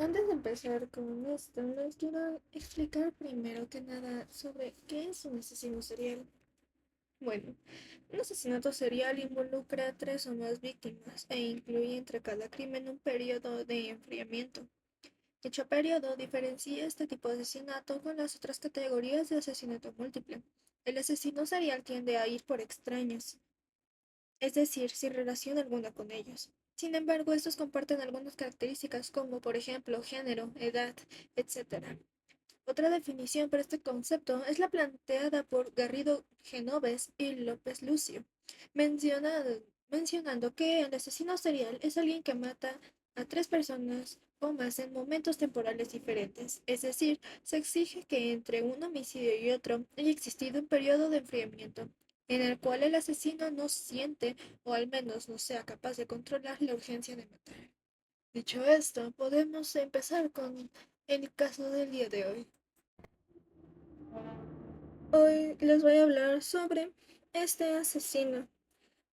Antes de empezar con esto, les quiero explicar primero que nada sobre qué es un asesino serial. Bueno, un asesinato serial involucra tres o más víctimas e incluye entre cada crimen un periodo de enfriamiento. Dicho periodo diferencia este tipo de asesinato con las otras categorías de asesinato múltiple. El asesino serial tiende a ir por extraños, es decir, sin relación alguna con ellos. Sin embargo, estos comparten algunas características como, por ejemplo, género, edad, etc. Otra definición para este concepto es la planteada por Garrido Genoves y López Lucio, mencionado- mencionando que el asesino serial es alguien que mata a tres personas o más en momentos temporales diferentes, es decir, se exige que entre un homicidio y otro haya existido un periodo de enfriamiento, en el cual el asesino no siente o al menos no sea capaz de controlar la urgencia de matar. Dicho esto, podemos empezar con el caso del día de hoy. Hoy les voy a hablar sobre este asesino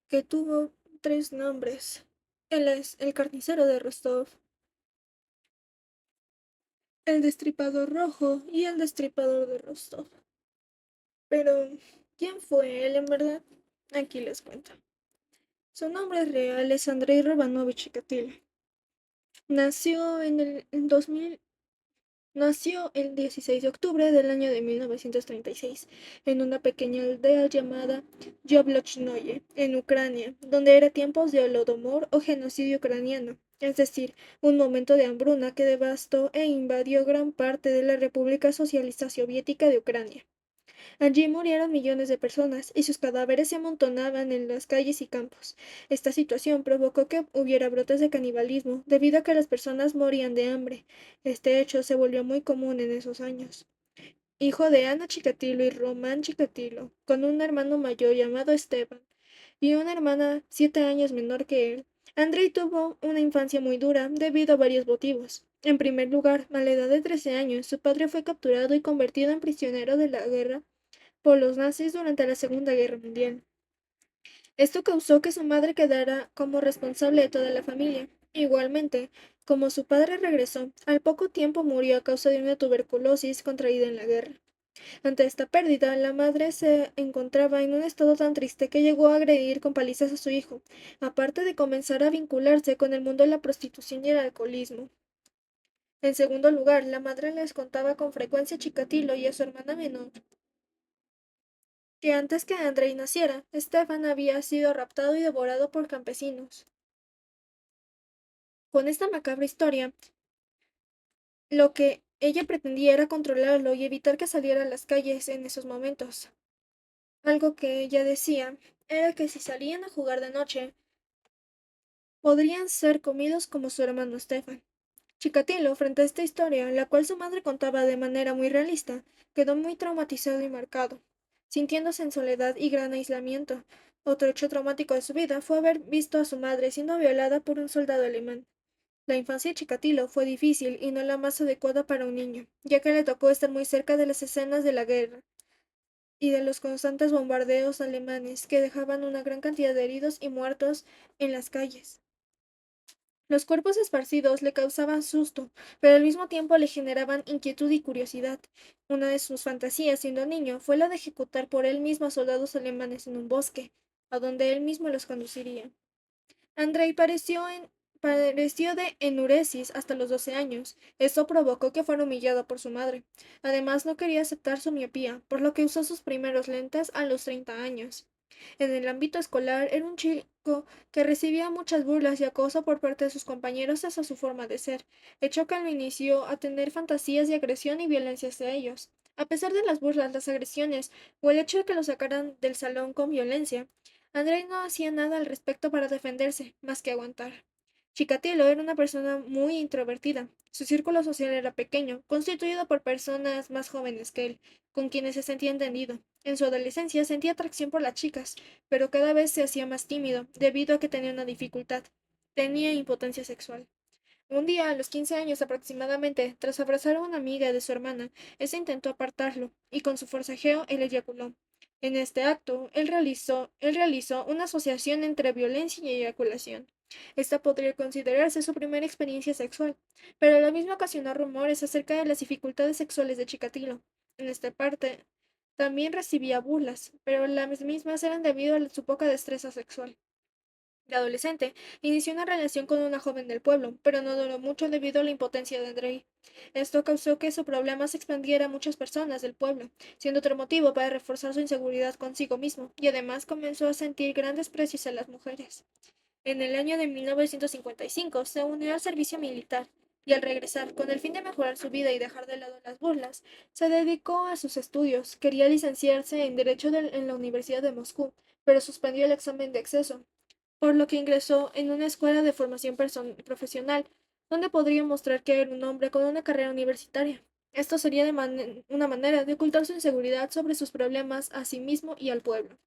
que tuvo tres nombres. Él es el carnicero de Rostov, el destripador rojo y el destripador de Rostov. Pero, ¿quién fue él en verdad? Aquí les cuento. Su nombre real es Andrei Romanovich Chikatilo. Nació en el 2000. Nació el 16 de octubre del año de 1936 en una pequeña aldea llamada Yablochnoye, en Ucrania, donde era tiempos de Holodomor o genocidio ucraniano, es decir, un momento de hambruna que devastó e invadió gran parte de la República Socialista Soviética de Ucrania. Allí murieron millones de personas y sus cadáveres se amontonaban en las calles y campos. Esta situación provocó que hubiera brotes de canibalismo debido a que las personas morían de hambre. Este hecho se volvió muy común en esos años. Hijo de Ana Chikatilo y Román Chikatilo, con un hermano mayor llamado Esteban y una hermana 7 años menor que él, Andrei tuvo una infancia muy dura debido a varios motivos. En primer lugar, a la edad de 13 años, su padre fue capturado y convertido en prisionero de la guerra por los nazis durante la Segunda Guerra Mundial. Esto causó que su madre quedara como responsable de toda la familia. Igualmente, como su padre regresó, al poco tiempo murió a causa de una tuberculosis contraída en la guerra. Ante esta pérdida, la madre se encontraba en un estado tan triste que llegó a agredir con palizas a su hijo, aparte de comenzar a vincularse con el mundo de la prostitución y el alcoholismo. En segundo lugar, la madre les contaba con frecuencia a Chikatilo y a su hermana menor que antes que Andrei naciera, Stefan había sido raptado y devorado por campesinos. Con esta macabra historia, lo que ella pretendía era controlarlo y evitar que saliera a las calles en esos momentos. Algo que ella decía era que si salían a jugar de noche, podrían ser comidos como su hermano Stefan. Chikatilo, frente a esta historia, la cual su madre contaba de manera muy realista, quedó muy traumatizado y marcado, sintiéndose en soledad y gran aislamiento. Otro hecho traumático de su vida fue haber visto a su madre siendo violada por un soldado alemán. La infancia de Chikatilo fue difícil y no la más adecuada para un niño, ya que le tocó estar muy cerca de las escenas de la guerra y de los constantes bombardeos alemanes que dejaban una gran cantidad de heridos y muertos en las calles. Los cuerpos esparcidos le causaban susto, pero al mismo tiempo le generaban inquietud y curiosidad. Una de sus fantasías siendo niño fue la de ejecutar por él mismo a soldados alemanes en un bosque, a donde él mismo los conduciría. Andrei padeció de enuresis hasta los 12 años. Esto provocó que fuera humillado por su madre. Además, no quería aceptar su miopía, por lo que usó sus primeros lentes a los 30 años. En el ámbito escolar, era un chico que recibía muchas burlas y acoso por parte de sus compañeros hacia su forma de ser, hecho que lo inició a tener fantasías de agresión y violencia hacia ellos. A pesar de las burlas, las agresiones o el hecho de que lo sacaran del salón con violencia, Andrei no hacía nada al respecto para defenderse, más que aguantar. Chikatilo era una persona muy introvertida. Su círculo social era pequeño, constituido por personas más jóvenes que él, con quienes se sentía entendido. En su adolescencia sentía atracción por las chicas, pero cada vez se hacía más tímido, debido a que tenía una dificultad. Tenía impotencia sexual. Un día, a los 15 años aproximadamente, tras abrazar a una amiga de su hermana, ese intentó apartarlo, y con su forcejeo él eyaculó. En este acto, él realizó una asociación entre violencia y eyaculación. Esta podría considerarse su primera experiencia sexual, pero la misma ocasionó rumores acerca de las dificultades sexuales de Chikatilo. En esta parte, también recibía burlas, pero las mismas eran debido a su poca destreza sexual. De adolescente, inició una relación con una joven del pueblo, pero no duró mucho debido a la impotencia de Andrei. Esto causó que su problema se expandiera a muchas personas del pueblo, siendo otro motivo para reforzar su inseguridad consigo mismo, y además comenzó a sentir gran desprecio hacia las mujeres. En el año de 1955 se unió al servicio militar, y al regresar, con el fin de mejorar su vida y dejar de lado las burlas, se dedicó a sus estudios. Quería licenciarse en Derecho en la Universidad de Moscú, pero suspendió el examen de acceso, por lo que ingresó en una escuela de formación profesional, donde podría mostrar que era un hombre con una carrera universitaria. Esto sería una manera de ocultar su inseguridad sobre sus problemas a sí mismo y al pueblo.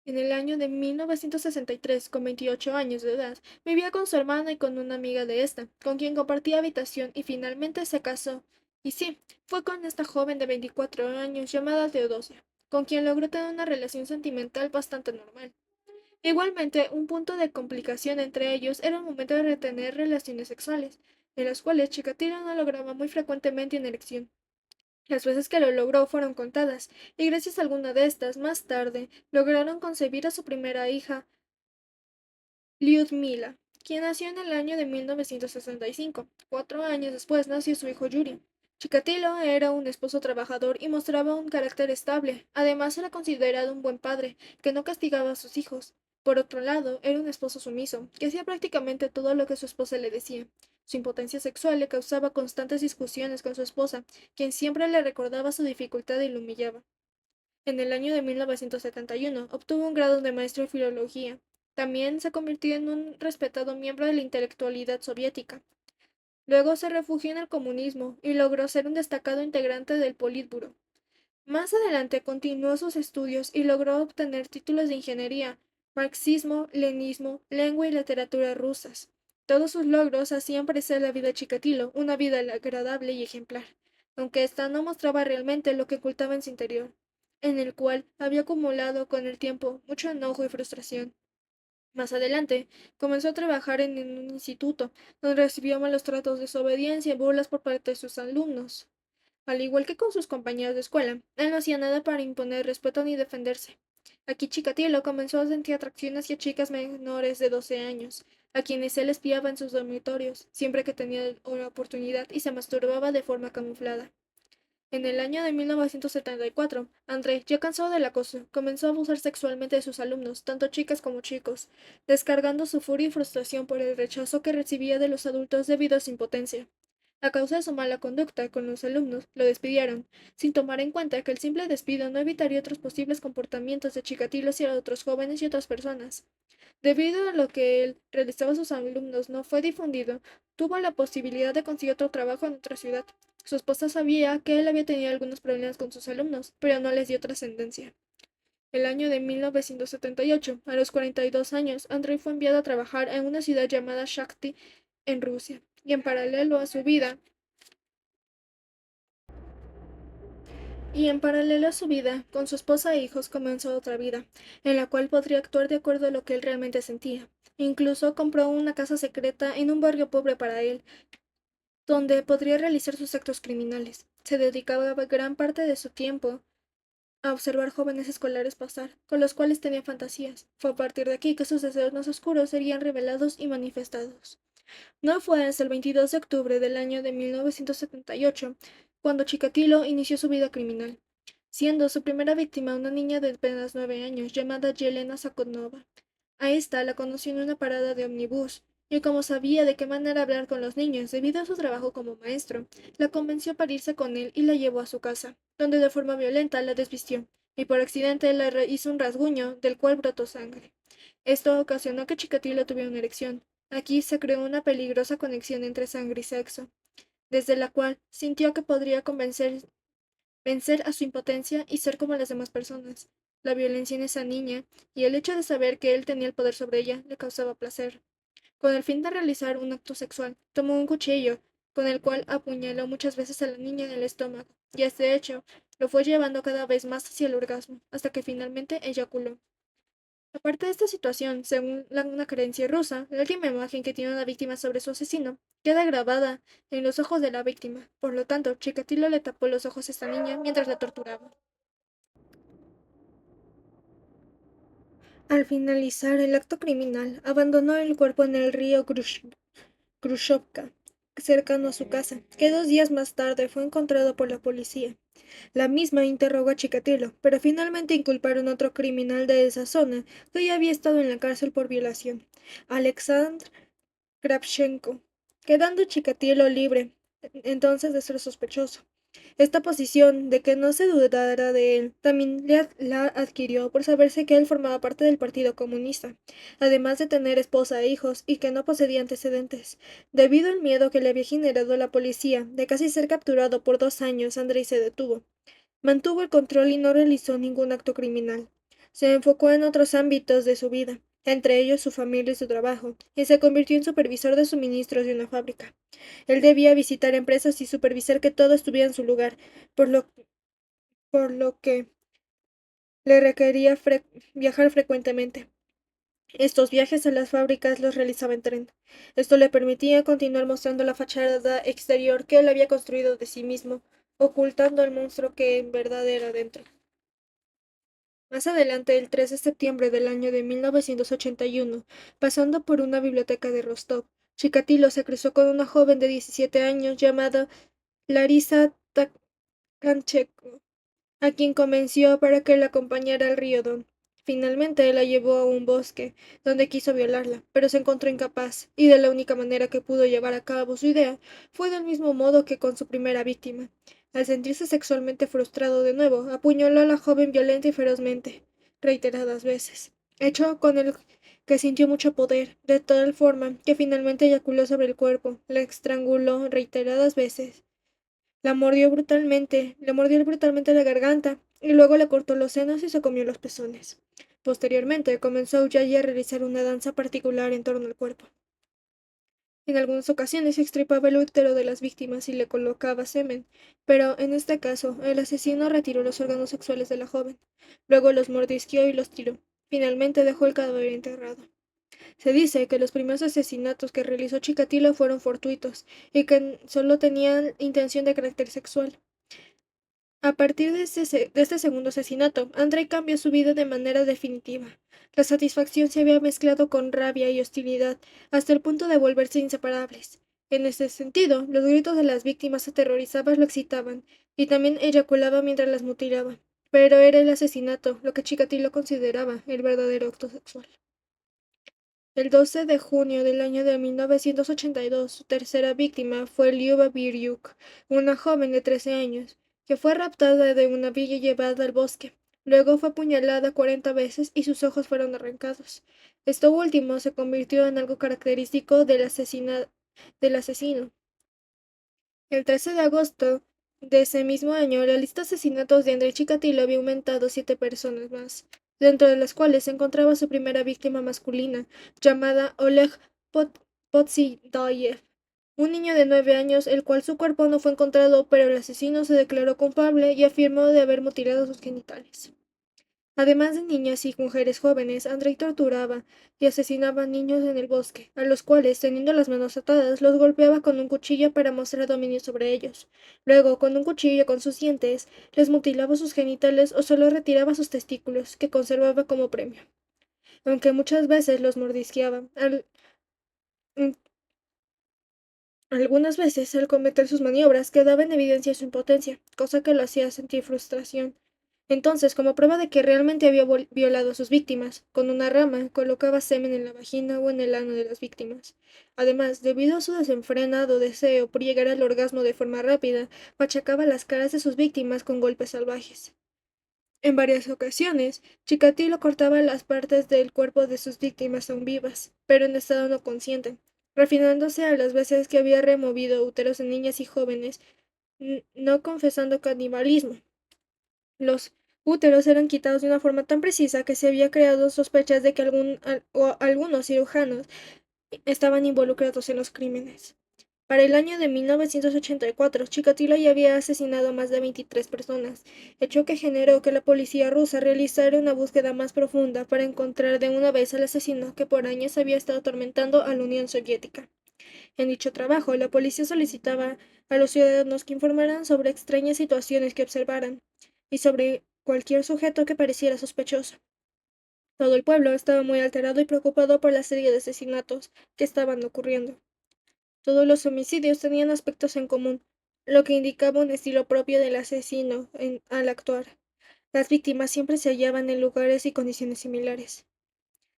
En el año de 1963, con 28 años de edad, vivía con su hermana y con una amiga de esta, con quien compartía habitación y finalmente se casó. Y sí, fue con esta joven de 24 años llamada Teodosia, con quien logró tener una relación sentimental bastante normal. Igualmente, un punto de complicación entre ellos era el momento de retener relaciones sexuales, de las cuales Chikatilo no lograba muy frecuentemente en erección. Las veces que lo logró fueron contadas, y gracias a alguna de estas, más tarde, lograron concebir a su primera hija, Lyudmila, quien nació en el año de 1965. 4 años después nació su hijo Yuri. Chikatilo era un esposo trabajador y mostraba un carácter estable. Además, era considerado un buen padre, que no castigaba a sus hijos. Por otro lado, era un esposo sumiso, que hacía prácticamente todo lo que su esposa le decía. Su impotencia sexual le causaba constantes discusiones con su esposa, quien siempre le recordaba su dificultad y lo humillaba. En el año de 1971 obtuvo un grado de maestro en filología. También se convirtió en un respetado miembro de la intelectualidad soviética. Luego se refugió en el comunismo y logró ser un destacado integrante del Politburo. Más adelante continuó sus estudios y logró obtener títulos de ingeniería, marxismo, leninismo, lengua y literatura rusas. Todos sus logros hacían parecer la vida de Chikatilo una vida agradable y ejemplar, aunque ésta no mostraba realmente lo que ocultaba en su interior, en el cual había acumulado con el tiempo mucho enojo y frustración. Más adelante, comenzó a trabajar en un instituto, donde recibió malos tratos, desobediencia y burlas por parte de sus alumnos. Al igual que con sus compañeros de escuela, él no hacía nada para imponer respeto ni defenderse. Aquí Chikatilo comenzó a sentir atracción hacia chicas menores de 12 años, a quienes él espiaba en sus dormitorios, siempre que tenía una oportunidad y se masturbaba de forma camuflada. En el año de 1974, André, ya cansado del acoso, comenzó a abusar sexualmente de sus alumnos, tanto chicas como chicos, descargando su furia y frustración por el rechazo que recibía de los adultos debido a su impotencia. A causa de su mala conducta con los alumnos, lo despidieron, sin tomar en cuenta que el simple despido no evitaría otros posibles comportamientos de Chikatilo hacia otros jóvenes y otras personas. Debido a lo que él realizaba a sus alumnos no fue difundido, tuvo la posibilidad de conseguir otro trabajo en otra ciudad. Su esposa sabía que él había tenido algunos problemas con sus alumnos, pero no les dio trascendencia. El año de 1978, a los 42 años, Andrei fue enviado a trabajar en una ciudad llamada Shakti, en Rusia, y en paralelo a su vida, con su esposa e hijos comenzó otra vida, en la cual podría actuar de acuerdo a lo que él realmente sentía. Incluso compró una casa secreta en un barrio pobre para él, donde podría realizar sus actos criminales. Se dedicaba gran parte de su tiempo a observar jóvenes escolares pasar, con los cuales tenía fantasías. Fue a partir de aquí que sus deseos más oscuros serían revelados y manifestados. No fue hasta el 22 de octubre del año de 1978 cuando Chikatilo inició su vida criminal, siendo su primera víctima una niña de apenas 9 años llamada Yelena Sakonova. A esta la conoció en una parada de ómnibus, y como sabía de qué manera hablar con los niños debido a su trabajo como maestro, la convenció para irse con él y la llevó a su casa, donde de forma violenta la desvistió, y por accidente le hizo un rasguño del cual brotó sangre. Esto ocasionó que Chikatilo tuviera una erección. Aquí se creó una peligrosa conexión entre sangre y sexo, desde la cual sintió que podría vencer a su impotencia y ser como las demás personas. La violencia en esa niña y el hecho de saber que él tenía el poder sobre ella le causaba placer. Con el fin de realizar un acto sexual, tomó un cuchillo, con el cual apuñaló muchas veces a la niña en el estómago, y este hecho lo fue llevando cada vez más hacia el orgasmo, hasta que finalmente eyaculó. Aparte de esta situación, según una creencia rusa, la última imagen que tiene una víctima sobre su asesino queda grabada en los ojos de la víctima. Por lo tanto, Chikatilo le tapó los ojos a esta niña mientras la torturaba. Al finalizar el acto criminal, abandonó el cuerpo en el río Grushovka, cercano a su casa, que 2 días más tarde fue encontrado por la policía. La misma interrogó a Chikatilo, pero finalmente inculparon a otro criminal de esa zona que ya había estado en la cárcel por violación, Alexandr Kravchenko, quedando Chikatilo libre entonces de ser sospechoso. Esta posición de que no se dudara de él también la adquirió por saberse que él formaba parte del Partido Comunista, además de tener esposa e hijos y que no poseía antecedentes. Debido al miedo que le había generado la policía de casi ser capturado por 2 años, Andrei se detuvo. Mantuvo el control y no realizó ningún acto criminal. Se enfocó en otros ámbitos de su vida, entre ellos su familia y su trabajo, y se convirtió en supervisor de suministros de una fábrica. Él debía visitar empresas y supervisar que todo estuviera en su lugar, por lo, por lo que le requería viajar frecuentemente. Estos viajes a las fábricas los realizaba en tren. Esto le permitía continuar mostrando la fachada exterior que él había construido de sí mismo, ocultando el monstruo que en verdad era dentro. Más adelante, el 3 de septiembre del año de 1981, pasando por una biblioteca de Rostov, Chikatilo se cruzó con una joven de 17 años llamada Larisa Takancheko, a quien convenció para que la acompañara al río Don. Finalmente la llevó a un bosque, donde quiso violarla, pero se encontró incapaz, y de la única manera que pudo llevar a cabo su idea fue del mismo modo que con su primera víctima. Al sentirse sexualmente frustrado de nuevo, apuñaló a la joven violenta y ferozmente, reiteradas veces, hecho con el que sintió mucho poder, de tal forma que finalmente eyaculó sobre el cuerpo, la estranguló reiteradas veces, le mordió brutalmente la garganta y luego le cortó los senos y se comió los pezones. Posteriormente comenzó a aullar y a realizar una danza particular en torno al cuerpo. En algunas ocasiones extirpaba el útero de las víctimas y le colocaba semen, pero en este caso el asesino retiró los órganos sexuales de la joven. Luego los mordisqueó y los tiró. Finalmente dejó el cadáver enterrado. Se dice que los primeros asesinatos que realizó Chikatilo fueron fortuitos y que solo tenían intención de carácter sexual. A partir de este segundo asesinato, Andrei cambió su vida de manera definitiva. La satisfacción se había mezclado con rabia y hostilidad, hasta el punto de volverse inseparables. En ese sentido, los gritos de las víctimas aterrorizadas lo excitaban, y también eyaculaba mientras las mutilaba. Pero era el asesinato lo que Chikatilo consideraba el verdadero acto sexual. El 12 de junio del año de 1982, su tercera víctima fue Lyuba Biryuk, una joven de 13 años, que fue raptada de una villa y llevada al bosque. Luego fue apuñalada 40 veces y sus ojos fueron arrancados. Esto último se convirtió en algo característico del asesino. El 13 de agosto de ese mismo año, la lista de asesinatos de Andrei Chikatilo había aumentado 7 personas más, dentro de las cuales se encontraba su primera víctima masculina, llamada Oleg Potsidayev, un niño de 9 años, el cual su cuerpo no fue encontrado, pero el asesino se declaró culpable y afirmó de haber mutilado sus genitales. Además de niñas y mujeres jóvenes, Andrei torturaba y asesinaba niños en el bosque, a los cuales, teniendo las manos atadas, los golpeaba con un cuchillo para mostrar dominio sobre ellos. Luego, con un cuchillo con sus dientes, les mutilaba sus genitales o solo retiraba sus testículos, que conservaba como premio. Aunque muchas veces los mordisqueaba, algunas veces, al cometer sus maniobras, quedaba en evidencia su impotencia, cosa que lo hacía sentir frustración. Entonces, como prueba de que realmente había violado a sus víctimas, con una rama colocaba semen en la vagina o en el ano de las víctimas. Además, debido a su desenfrenado deseo por llegar al orgasmo de forma rápida, machacaba las caras de sus víctimas con golpes salvajes. En varias ocasiones, Chikatilo cortaba las partes del cuerpo de sus víctimas aún vivas, pero en estado no consciente, refinándose a las veces que había removido úteros de niñas y jóvenes, no confesando canibalismo. Los úteros eran quitados de una forma tan precisa que se había creado sospechas de que algunos cirujanos estaban involucrados en los crímenes. Para el año de 1984, Chikatilo ya había asesinado a más de 23 personas, hecho que generó que la policía rusa realizara una búsqueda más profunda para encontrar de una vez al asesino que por años había estado atormentando a la Unión Soviética. En dicho trabajo, la policía solicitaba a los ciudadanos que informaran sobre extrañas situaciones que observaran y sobre cualquier sujeto que pareciera sospechoso. Todo el pueblo estaba muy alterado y preocupado por la serie de asesinatos que estaban ocurriendo. Todos los homicidios tenían aspectos en común, lo que indicaba un estilo propio del asesino al actuar. Las víctimas siempre se hallaban en lugares y condiciones similares.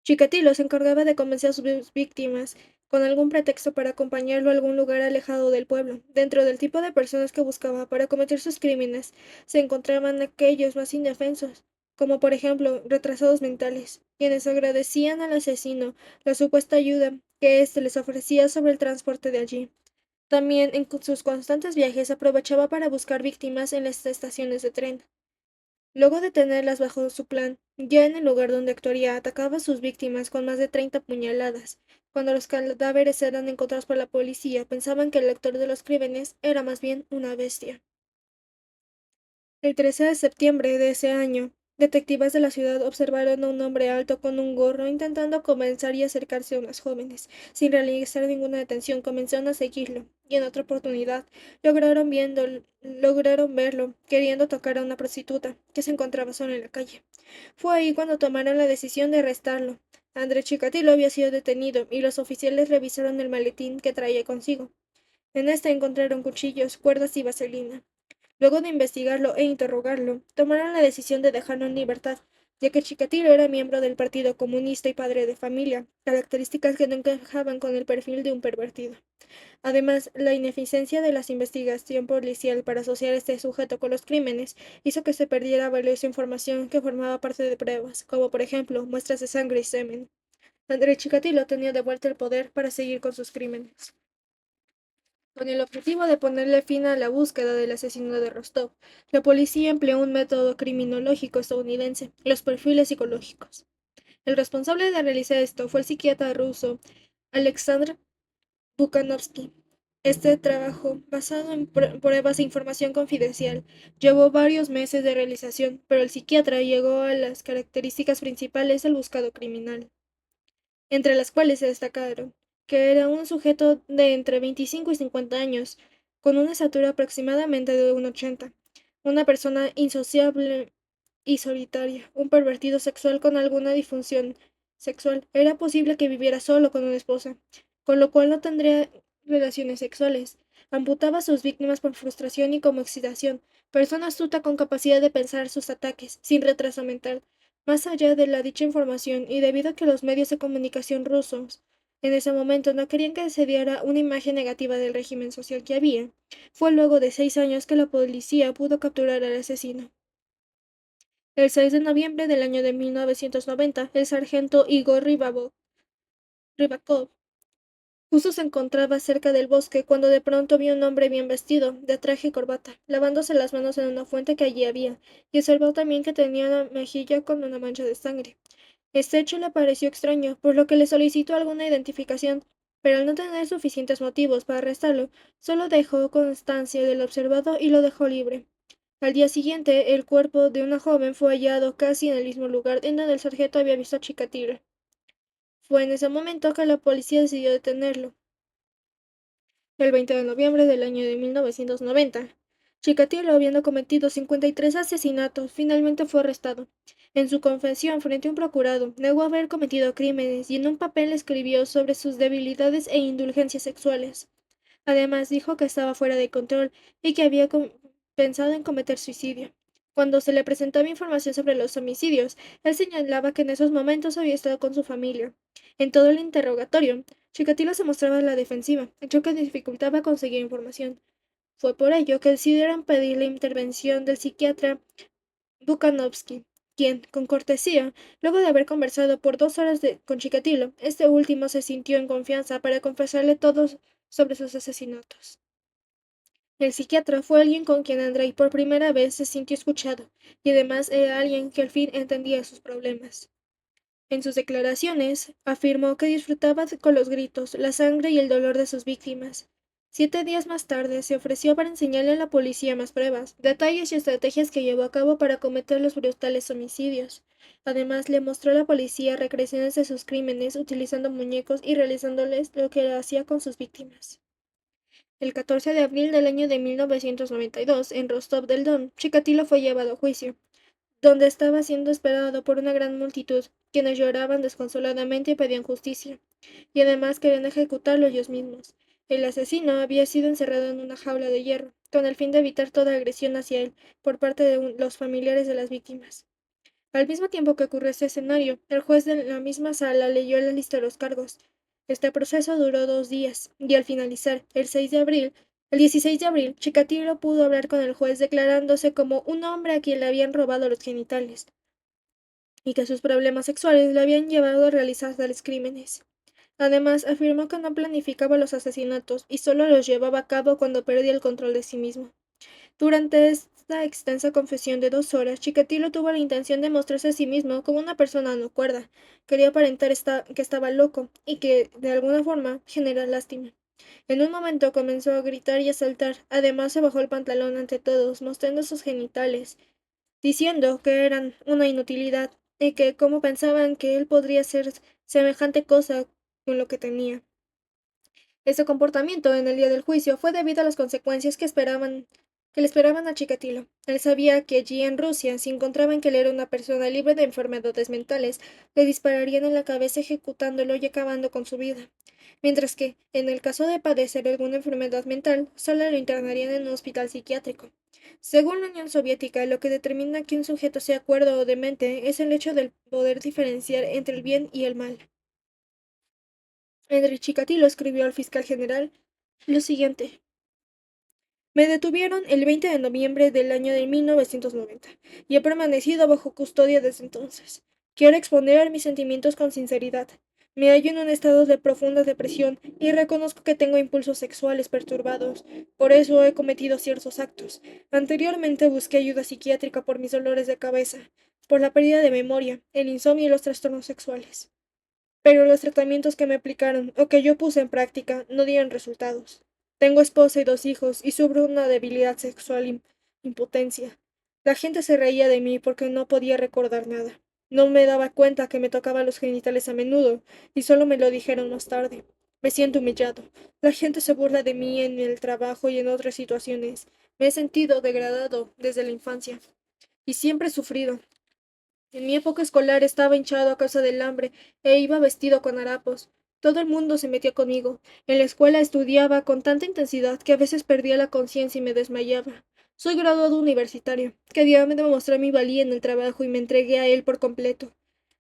Chikatilo se encargaba de convencer a sus víctimas con algún pretexto para acompañarlo a algún lugar alejado del pueblo. Dentro del tipo de personas que buscaba para cometer sus crímenes, se encontraban aquellos más indefensos, como por ejemplo retrasados mentales, quienes agradecían al asesino la supuesta ayuda que éste les ofrecía sobre el transporte de allí. También en sus constantes viajes aprovechaba para buscar víctimas en las estaciones de tren. Luego de tenerlas bajo su plan, ya en el lugar donde actuaría, atacaba a sus víctimas con más de 30 puñaladas. Cuando los cadáveres eran encontrados por la policía, pensaban que el autor de los crímenes era más bien una bestia. El 13 de septiembre de ese año, detectives de la ciudad observaron a un hombre alto con un gorro intentando comenzar y acercarse a unas jóvenes. Sin realizar ninguna detención, comenzaron a seguirlo, y en otra oportunidad lograron verlo queriendo tocar a una prostituta que se encontraba sola en la calle. Fue ahí cuando tomaron la decisión de arrestarlo. André Chikatilo había sido detenido y los oficiales revisaron el maletín que traía consigo. En este encontraron cuchillos, cuerdas y vaselina. Luego de investigarlo e interrogarlo, tomaron la decisión de dejarlo en libertad, ya que Chikatilo era miembro del Partido Comunista y padre de familia, características que no encajaban con el perfil de un pervertido. Además, la ineficiencia de la investigación policial para asociar a este sujeto con los crímenes hizo que se perdiera valiosa información que formaba parte de pruebas, como por ejemplo muestras de sangre y semen. André Chikatilo tenía de vuelta el poder para seguir con sus crímenes. Con el objetivo de ponerle fin a la búsqueda del asesino de Rostov, la policía empleó un método criminológico estadounidense, los perfiles psicológicos. El responsable de realizar esto fue el psiquiatra ruso Alexander Bukanovsky. Este trabajo, basado en pruebas e información confidencial, llevó varios meses de realización, pero el psiquiatra llegó a las características principales del buscado criminal, entre las cuales se destacaron que era un sujeto de entre 25 y 50 años, con una estatura aproximadamente de 1,80, una persona insociable y solitaria, un pervertido sexual con alguna disfunción sexual. Era posible que viviera solo con una esposa, con lo cual no tendría relaciones sexuales. Amputaba a sus víctimas por frustración y como excitación. Persona astuta con capacidad de pensar sus ataques, sin retraso mental. Más allá de la dicha información, y debido a que los medios de comunicación rusos en ese momento no querían que se diera una imagen negativa del régimen social que había, fue luego de 6 años que la policía pudo capturar al asesino. El 6 de noviembre del año de 1990, el sargento Igor Rybakov justo se encontraba cerca del bosque cuando de pronto vio un hombre bien vestido, de traje y corbata, lavándose las manos en una fuente que allí había, y observó también que tenía una mejilla con una mancha de sangre. Este hecho le pareció extraño, por lo que le solicitó alguna identificación, pero al no tener suficientes motivos para arrestarlo, solo dejó constancia del observado y lo dejó libre. Al día siguiente, el cuerpo de una joven fue hallado casi en el mismo lugar en donde el sargento había visto a Chikatilo. Fue en ese momento que la policía decidió detenerlo. El 20 de noviembre del año de 1990, Chikatilo, habiendo cometido 53 asesinatos, finalmente fue arrestado. En su confesión frente a un procurado, negó haber cometido crímenes y en un papel escribió sobre sus debilidades e indulgencias sexuales. Además, dijo que estaba fuera de control y que había pensado en cometer suicidio. Cuando se le presentaba información sobre los homicidios, él señalaba que en esos momentos había estado con su familia. En todo el interrogatorio, Chikatilo se mostraba a la defensiva, hecho que dificultaba conseguir información. Fue por ello que decidieron pedir la intervención del psiquiatra Bukanovsky, quien, con cortesía, luego de haber conversado por 2 horas con Chikatilo, este último se sintió en confianza para confesarle todo sobre sus asesinatos. El psiquiatra fue alguien con quien Andrei por primera vez se sintió escuchado, y además era alguien que al fin entendía sus problemas. En sus declaraciones, afirmó que disfrutaba con los gritos, la sangre y el dolor de sus víctimas. 7 días más tarde se ofreció para enseñarle a la policía más pruebas, detalles y estrategias que llevó a cabo para cometer los brutales homicidios. Además, le mostró a la policía recreaciones de sus crímenes utilizando muñecos y realizándoles lo que hacía con sus víctimas. El 14 de abril del año de 1992, en Rostov del Don, Chikatilo fue llevado a juicio, donde estaba siendo esperado por una gran multitud, quienes lloraban desconsoladamente y pedían justicia, y además querían ejecutarlo ellos mismos. El asesino había sido encerrado en una jaula de hierro, con el fin de evitar toda agresión hacia él por parte de los familiares de las víctimas. Al mismo tiempo que ocurrió este escenario, el juez de la misma sala leyó la lista de los cargos. Este proceso duró 2 días, y al finalizar, el 16 de abril, Chikatilo pudo hablar con el juez declarándose como un hombre a quien le habían robado los genitales, y que sus problemas sexuales le habían llevado a realizar tales crímenes. Además, afirmó que no planificaba los asesinatos y solo los llevaba a cabo cuando perdía el control de sí mismo. Durante esta extensa confesión de 2 horas, Chikatilo tuvo la intención de mostrarse a sí mismo como una persona no cuerda. Quería aparentar que estaba loco y que, de alguna forma, generar lástima. En un momento comenzó a gritar y a saltar. Además, se bajó el pantalón ante todos, mostrando sus genitales, diciendo que eran una inutilidad y que cómo pensaban que él podría hacer semejante cosa con lo que tenía. Ese comportamiento en el día del juicio fue debido a las consecuencias que le esperaban a Chikatilo. Él sabía que allí en Rusia, si encontraban que él era una persona libre de enfermedades mentales, le dispararían en la cabeza ejecutándolo y acabando con su vida. Mientras que, en el caso de padecer alguna enfermedad mental, solo lo internarían en un hospital psiquiátrico. Según la Unión Soviética, lo que determina que un sujeto sea cuerdo o demente es el hecho de poder diferenciar entre el bien y el mal. Enrique Chikatilo escribió al fiscal general lo siguiente: me detuvieron el 20 de noviembre del año de 1990 y he permanecido bajo custodia desde entonces. Quiero exponer mis sentimientos con sinceridad. Me hallo en un estado de profunda depresión y reconozco que tengo impulsos sexuales perturbados. Por eso he cometido ciertos actos. Anteriormente busqué ayuda psiquiátrica por mis dolores de cabeza, por la pérdida de memoria, el insomnio y los trastornos sexuales. Pero los tratamientos que me aplicaron o que yo puse en práctica no dieron resultados. Tengo esposa y 2 hijos y sufro una debilidad sexual impotencia. La gente se reía de mí porque no podía recordar nada. No me daba cuenta que me tocaba los genitales a menudo y solo me lo dijeron más tarde. Me siento humillado. La gente se burla de mí en el trabajo y en otras situaciones. Me he sentido degradado desde la infancia y siempre he sufrido. En mi época escolar estaba hinchado a causa del hambre e iba vestido con harapos. Todo el mundo se metía conmigo. En la escuela estudiaba con tanta intensidad que a veces perdía la conciencia y me desmayaba. Soy graduado universitario. Quería demostrar mi valía en el trabajo y me entregué a él por completo.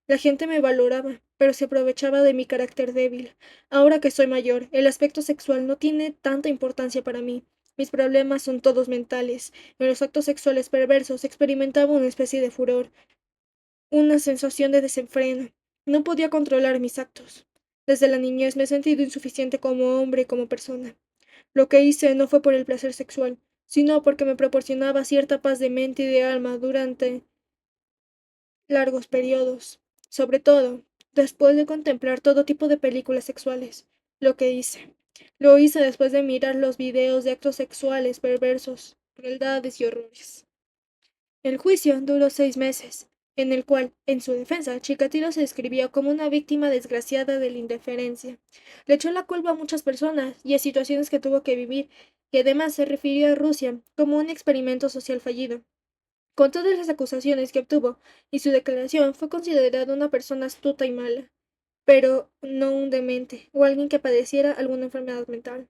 La gente me valoraba, pero se aprovechaba de mi carácter débil. Ahora que soy mayor, el aspecto sexual no tiene tanta importancia para mí. Mis problemas son todos mentales. En los actos sexuales perversos experimentaba una especie de furor, una sensación de desenfreno. No podía controlar mis actos. Desde la niñez me he sentido insuficiente como hombre y como persona. Lo que hice no fue por el placer sexual, sino porque me proporcionaba cierta paz de mente y de alma durante largos periodos. Sobre todo, después de contemplar todo tipo de películas sexuales. Lo que hice. Lo hice después de mirar los videos de actos sexuales perversos, crueldades y horrores. El juicio duró 6 meses, en el cual, en su defensa, Chikatilo se describió como una víctima desgraciada de la indiferencia. Le echó la culpa a muchas personas y a situaciones que tuvo que vivir, y además se refirió a Rusia como un experimento social fallido. Con todas las acusaciones que obtuvo y su declaración, fue considerado una persona astuta y mala, pero no un demente o alguien que padeciera alguna enfermedad mental.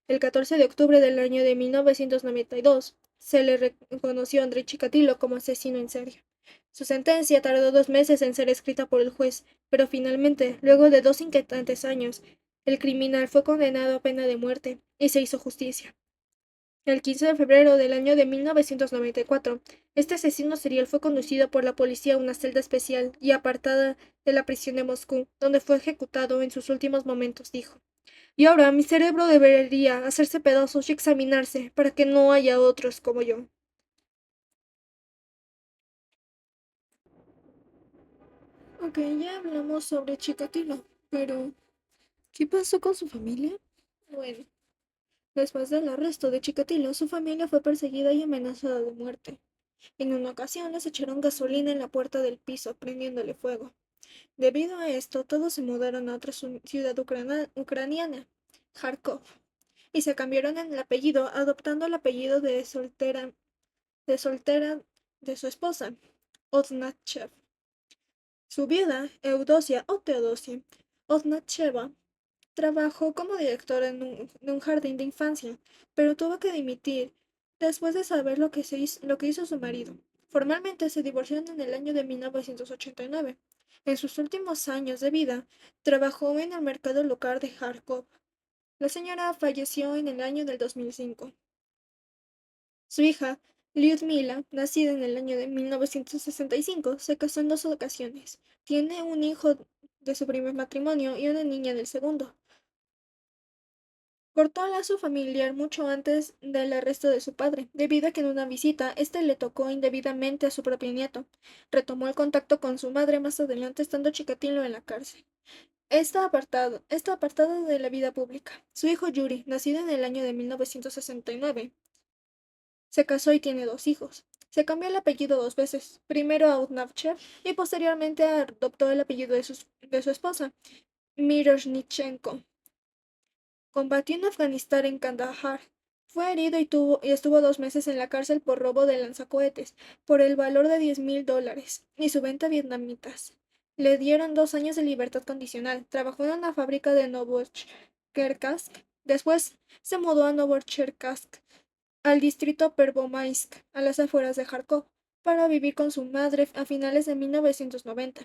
El 14 de octubre del año de 1992 se le reconoció a Andrei Chikatilo como asesino en serie. Su sentencia tardó 2 meses en ser escrita por el juez, pero finalmente, luego de 2 inquietantes años, el criminal fue condenado a pena de muerte y se hizo justicia. El 15 de febrero del año de 1994, este asesino serial fue conducido por la policía a una celda especial y apartada de la prisión de Moscú, donde fue ejecutado en sus últimos momentos, dijo. Y ahora mi cerebro debería hacerse pedazos y examinarse para que no haya otros como yo. Ok, ya hablamos sobre Chikatilo, pero ¿qué pasó con su familia? Bueno, Después del arresto de Chikatilo, su familia fue perseguida y amenazada de muerte. En una ocasión les echaron gasolina en la puerta del piso, prendiéndole fuego. Debido a esto, todos se mudaron a otra ciudad ucraniana, Kharkov, y se cambiaron el apellido, adoptando el apellido de soltera de su esposa, Oznachev. Su viuda, Eudosia o Teodosia Oznacheva, trabajó como directora de un jardín de infancia, pero tuvo que dimitir después de saber lo que hizo su marido. Formalmente se divorciaron en el año de 1989. En sus últimos años de vida, trabajó en el mercado local de Kharkov. La señora falleció en el año del 2005. Su hija, Lyudmila, nacida en el año de 1965, se casó en dos ocasiones. Tiene un hijo de su primer matrimonio y una niña del segundo. Cortó a lazo familiar mucho antes del arresto de su padre, debido a que en una visita éste le tocó indebidamente a su propio nieto. Retomó el contacto con su madre más adelante, estando Chikatilo en la cárcel. Está apartado de la vida pública. Su hijo Yuri, nacido en el año de 1969, se casó y tiene dos hijos. Se cambió el apellido dos veces, primero a Utnavchev y posteriormente adoptó el apellido de su esposa, Miroshnichenko. Combatió en Afganistán en Kandahar. Fue herido y estuvo 2 meses en la cárcel por robo de lanzacohetes, por el valor de $10,000, y su venta a vietnamitas. Le dieron 2 años de libertad condicional. Trabajó en una fábrica de Novocherkassk. Después se mudó a Novocherkassk, al distrito Pervomaisk, a las afueras de Kharkov, para vivir con su madre a finales de 1990.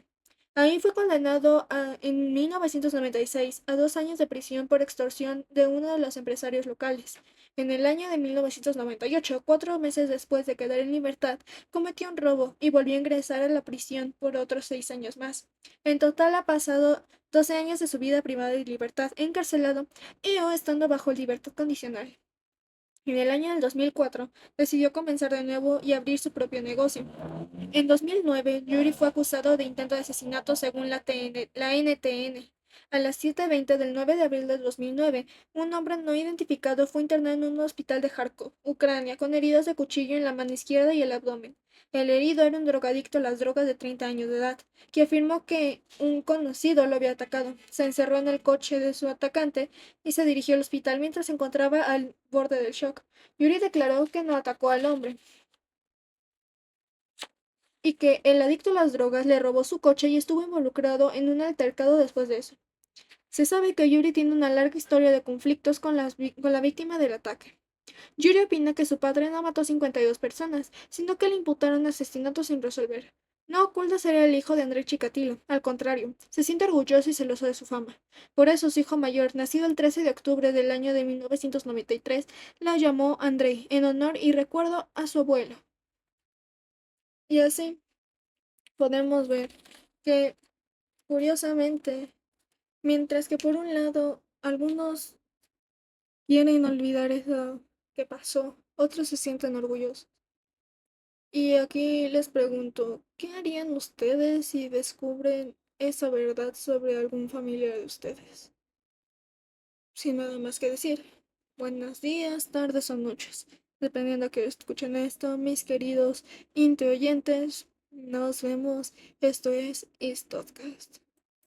Ahí fue condenado en 1996 a 2 años de prisión por extorsión de uno de los empresarios locales. En el año de 1998, 4 meses después de quedar en libertad, cometió un robo y volvió a ingresar a la prisión por otros 6 años más. En total ha pasado 12 años de su vida privada de libertad encarcelado y o estando bajo libertad condicional. En el año del 2004, decidió comenzar de nuevo y abrir su propio negocio. En 2009, Yuri fue acusado de intento de asesinato según la NTN. A las 7:20 del 9 de abril del 2009, un hombre no identificado fue internado en un hospital de Kharkov, Ucrania, con heridas de cuchillo en la mano izquierda y el abdomen. El herido era un drogadicto a las drogas de 30 años de edad, que afirmó que un conocido lo había atacado. Se encerró en el coche de su atacante y se dirigió al hospital mientras se encontraba al borde del shock. Yuri declaró que no atacó al hombre y que el adicto a las drogas le robó su coche y estuvo involucrado en un altercado después de eso. Se sabe que Yuri tiene una larga historia de conflictos con la víctima del ataque. Yuri opina que su padre no mató a 52 personas, sino que le imputaron asesinatos sin resolver. No oculta ser el hijo de Andrei Chikatilo, al contrario, se siente orgulloso y celoso de su fama. Por eso su hijo mayor, nacido el 13 de octubre del año de 1993, la llamó Andrei, en honor y recuerdo a su abuelo. Y así podemos ver que, curiosamente, mientras que por un lado algunos quieren olvidar eso que pasó, otros se sienten orgullosos. Y aquí les pregunto, ¿qué harían ustedes si descubren esa verdad sobre algún familiar de ustedes? Sin nada más que decir, buenos días, tardes o noches, dependiendo a que escuchen esto, mis queridos inte oyentes. Nos vemos. Esto es Istodcast.